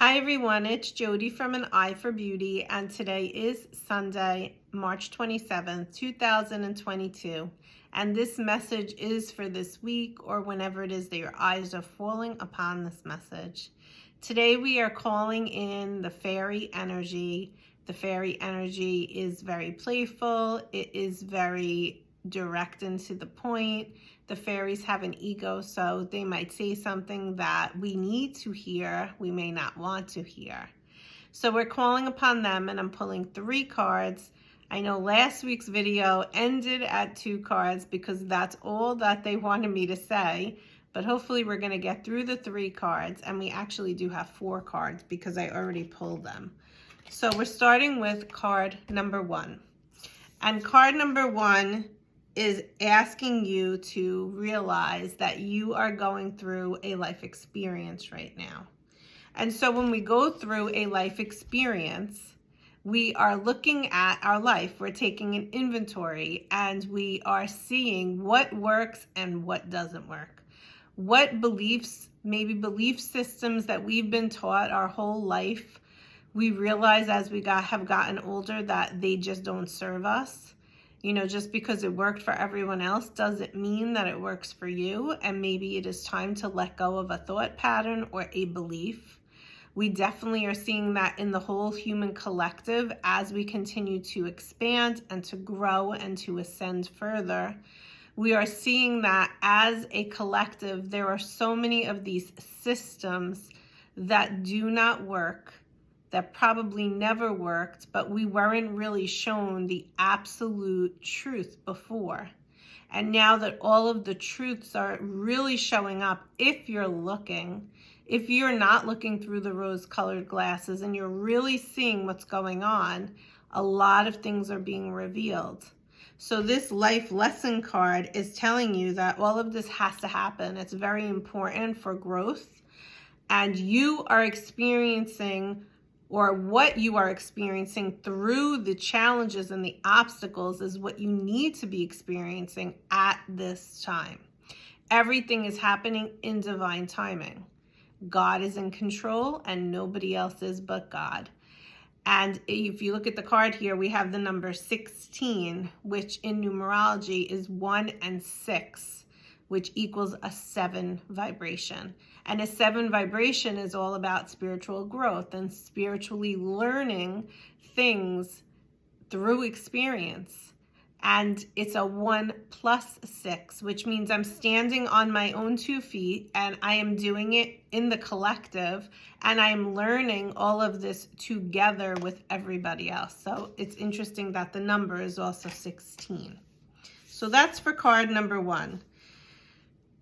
Hi everyone, it's Jody from An Eye for Beauty, and today is Sunday, March 27th, 2022. And this message is for this week or whenever it is that your eyes are falling upon this message. Today we are calling in the fairy energy. The fairy energy is very playful. It is very direct and to the point. The fairies have an ego, so they might say something that we need to hear, we may not want to hear. So we're calling upon them, and I'm pulling 3 cards. I know last week's video ended at 2 cards because that's all that they wanted me to say, but hopefully we're going to get through the 3 cards, and we actually do have 4 cards because I already pulled them. So we're starting with card number 1. And card number 1 is asking you to realize that you are going through a life experience right now. And so when we go through a life experience, we are looking at our life. We're taking an inventory and we are seeing what works and what doesn't work. What beliefs, maybe belief systems that we've been taught our whole life, we realize as we have gotten older that they just don't serve us. You know, just because it worked for everyone else doesn't mean that it works for you. And maybe it is time to let go of a thought pattern or a belief. We definitely are seeing that in the whole human collective as we continue to expand and to grow and to ascend further. We are seeing that as a collective, there are so many of these systems that do not work, that probably never worked, but we weren't really shown the absolute truth before. And now that all of the truths are really showing up, if you're looking, if you're not looking through the rose-colored glasses and you're really seeing what's going on, a lot of things are being revealed. So this life lesson card is telling you that all of this has to happen. It's very important for growth. And you are experiencing, or what you are experiencing through the challenges and the obstacles, is what you need to be experiencing at this time. Everything is happening in divine timing. God is in control and nobody else is but God. And if you look at the card here, we have the number 16, which in numerology is 1 and 6, which equals a 7 vibration. And a 7 vibration is all about spiritual growth and spiritually learning things through experience. And it's a 1 plus 6, which means I'm standing on my own 2 feet and I am doing it in the collective, and I'm learning all of this together with everybody else. So it's interesting that the number is also 16. So that's for card number 1.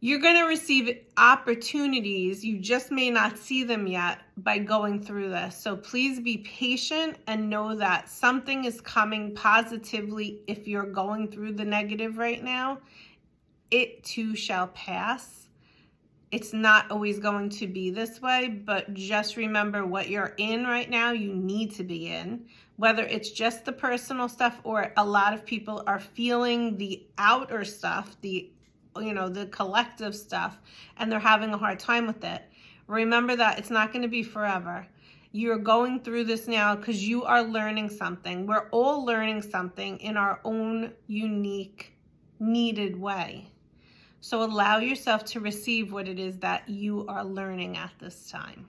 You're going to receive opportunities. You just may not see them yet by going through this. So please be patient and know that something is coming positively. If you're going through the negative right now, it too shall pass. It's not always going to be this way, but just remember what you're in right now, you need to be in. Whether it's just the personal stuff or a lot of people are feeling the outer stuff, the collective stuff, and they're having a hard time with it. Remember that it's not going to be forever. You're going through this now because you are learning something. We're all learning something in our own unique, needed way. So allow yourself to receive what it is that you are learning at this time.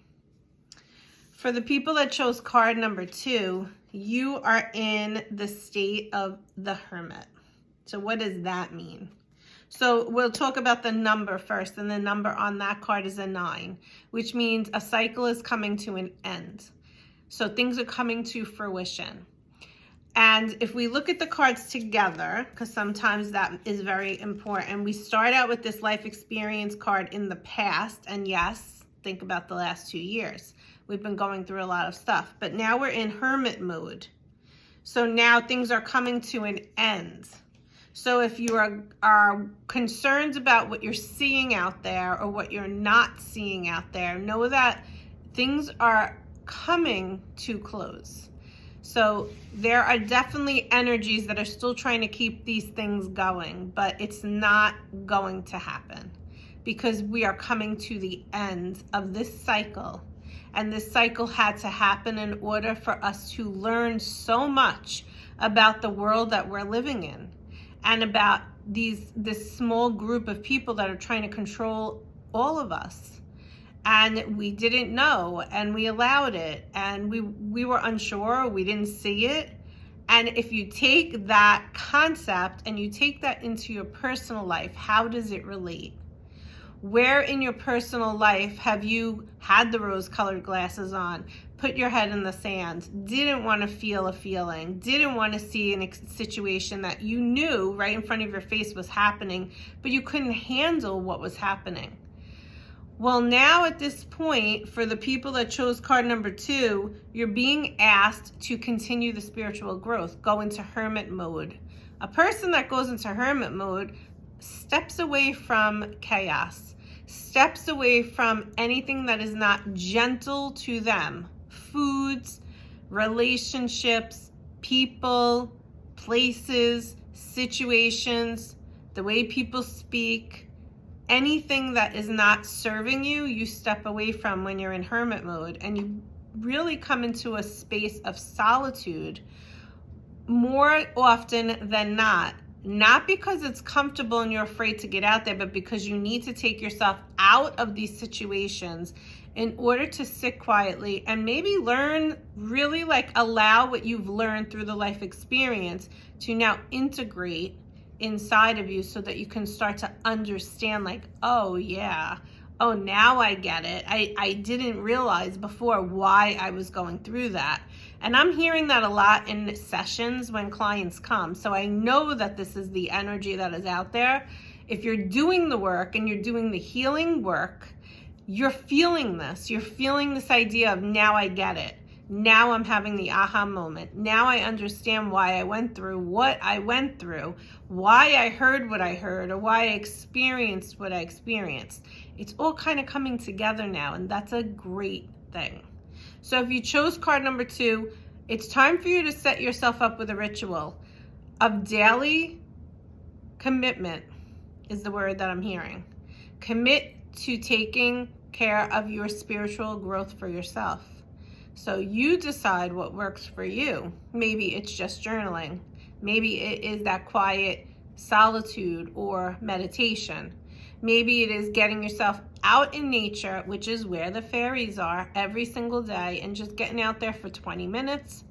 For the people that chose card number 2, you are in the state of the Hermit. So what does that mean? So we'll talk about the number first, and the number on that card is a 9, which means a cycle is coming to an end. So things are coming to fruition. And if we look at the cards together, because sometimes that is very important, we start out with this life experience card in the past. And yes, think about the last 2 years. We've been going through a lot of stuff, but now we're in hermit mode. So now things are coming to an end. So if you are concerned about what you're seeing out there or what you're not seeing out there, know that things are coming to close. So there are definitely energies that are still trying to keep these things going, but it's not going to happen because we are coming to the end of this cycle. And this cycle had to happen in order for us to learn so much about the world that we're living in, and about this small group of people that are trying to control all of us. And we didn't know, and we allowed it, and we were unsure, we didn't see it. And if you take that concept and you take that into your personal life, how does it relate? Where in your personal life have you had the rose-colored glasses on, put your head in the sand, didn't want to feel a feeling, didn't want to see a situation that you knew right in front of your face was happening, but you couldn't handle what was happening? Well, now at this point, for the people that chose card number 2, you're being asked to continue the spiritual growth, go into hermit mode. A person that goes into hermit mode steps away from chaos, steps away from anything that is not gentle to them. Foods, relationships, people, places, situations, the way people speak. Anything that is not serving you, you step away from when you're in hermit mode, and you really come into a space of solitude more often than not. Not because it's comfortable and you're afraid to get out there, but because you need to take yourself out of these situations in order to sit quietly and maybe learn, really allow what you've learned through the life experience to now integrate inside of you, so that you can start to understand, oh yeah, oh now I get it. I didn't realize before why I was going through that. And I'm hearing that a lot in sessions when clients come. So I know that this is the energy that is out there. If you're doing the work and you're doing the healing work, you're feeling this. You're feeling this idea of, now I get it. Now I'm having the aha moment. Now I understand why I went through what I went through, why I heard what I heard, or why I experienced what I experienced. It's all kind of coming together now, and that's a great thing. So if you chose card number 2, it's time for you to set yourself up with a ritual of daily commitment, is the word that I'm hearing. Commit to taking care of your spiritual growth for yourself. So you decide what works for you. Maybe it's just journaling. Maybe it is that quiet solitude or meditation. Maybe it is getting yourself out in nature, which is where the fairies are, every single day, and just getting out there for 20 minutes,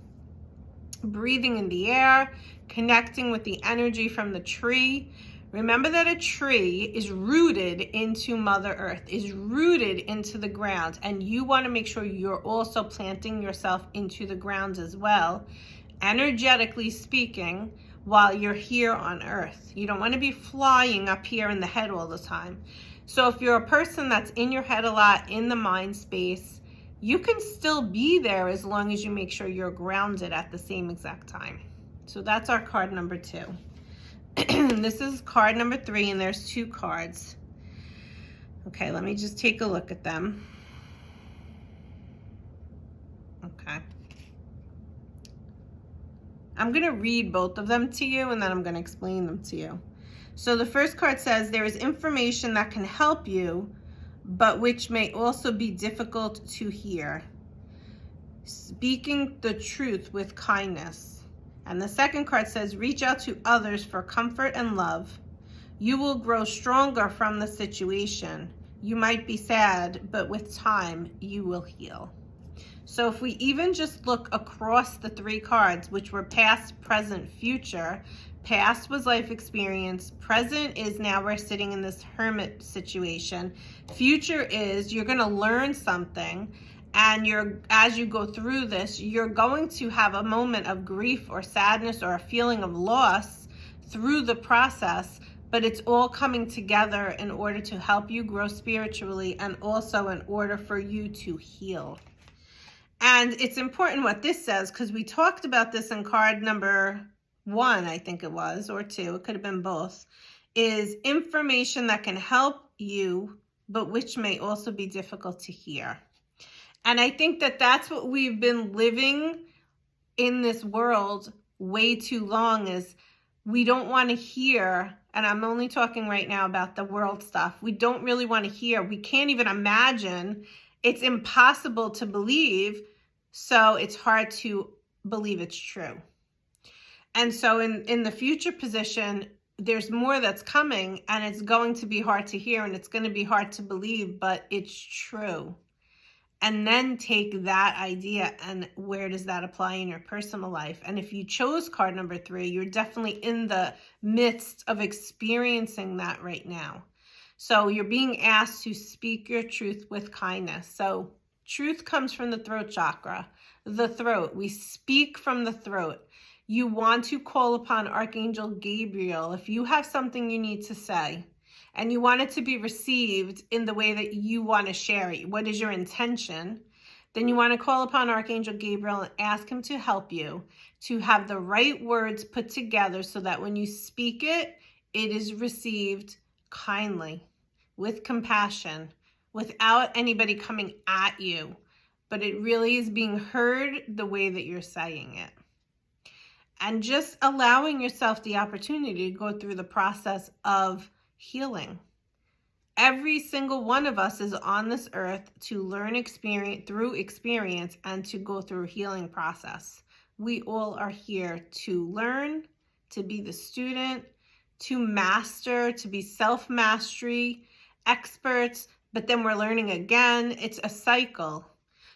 breathing in the air, connecting with the energy from the tree. Remember that a tree is rooted into Mother Earth, is rooted into the ground, and you want to make sure you're also planting yourself into the ground as well, energetically speaking, while you're here on Earth. You don't want to be flying up here in the head all the time. So if you're a person that's in your head a lot, in the mind space, you can still be there as long as you make sure you're grounded at the same exact time. So that's our card number 2. This is card number 3, and there's 2 cards. Okay, let me just take a look at them. Okay. I'm going to read both of them to you, and then I'm going to explain them to you. So the first card says, there is information that can help you, but which may also be difficult to hear. Speaking the truth with kindness. And the second card says, reach out to others for comfort and love. You will grow stronger from the situation. You might be sad, but with time, you will heal. So if we even just look across the 3 cards, which were past, present, future. Past was life experience. Present is now we're sitting in this hermit situation. Future is you're going to learn something. And as you go through this, you're going to have a moment of grief or sadness or a feeling of loss through the process, but it's all coming together in order to help you grow spiritually and also in order for you to heal. And it's important what this says, because we talked about this in card number 1, I think it was, or 2, it could have been both, is information that can help you, but which may also be difficult to hear. And I think that that's what we've been living in this world way too long, is we don't want to hear, and I'm only talking right now about the world stuff. We don't really want to hear. We can't even imagine It's impossible to believe, so it's hard to believe it's true. And so in the future position, there's more that's coming, and it's going to be hard to hear, and it's going to be hard to believe, but it's true. And then take that idea and where does that apply in your personal life? And if you chose card number 3, you're definitely in the midst of experiencing that right now. So you're being asked to speak your truth with kindness. So truth comes from the throat chakra, the throat. We speak from the throat. You want to call upon Archangel Gabriel if you have something you need to say and you want it to be received in the way that you want to share it. What is your intention? Then you want to call upon Archangel Gabriel and ask him to help you to have the right words put together so that when you speak it, it is received kindly, with compassion, without anybody coming at you, but it really is being heard the way that you're saying it. And just allowing yourself the opportunity to go through the process of healing. Every single one of us is on this earth to learn through experience and to go through a healing process. We all are here to learn, to be the student, to master, to be self-mastery, experts, but then we're learning again. It's a cycle.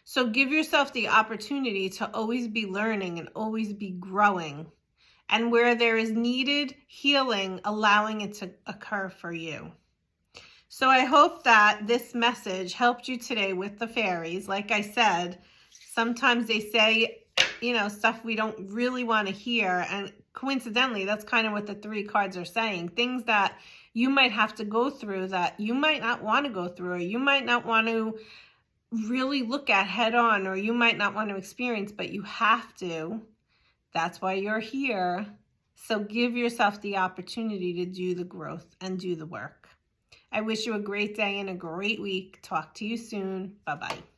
So give yourself the opportunity to always be learning and always be growing. And where there is needed healing, allowing it to occur for you. So I hope that this message helped you today with the fairies. Like I said, sometimes they say, stuff we don't really want to hear. And coincidentally, that's kind of what the 3 cards are saying. Things that you might have to go through that you might not want to go through, or you might not want to really look at head on, or you might not want to experience, but you have to. That's why you're here. So give yourself the opportunity to do the growth and do the work. I wish you a great day and a great week. Talk to you soon. Bye-bye.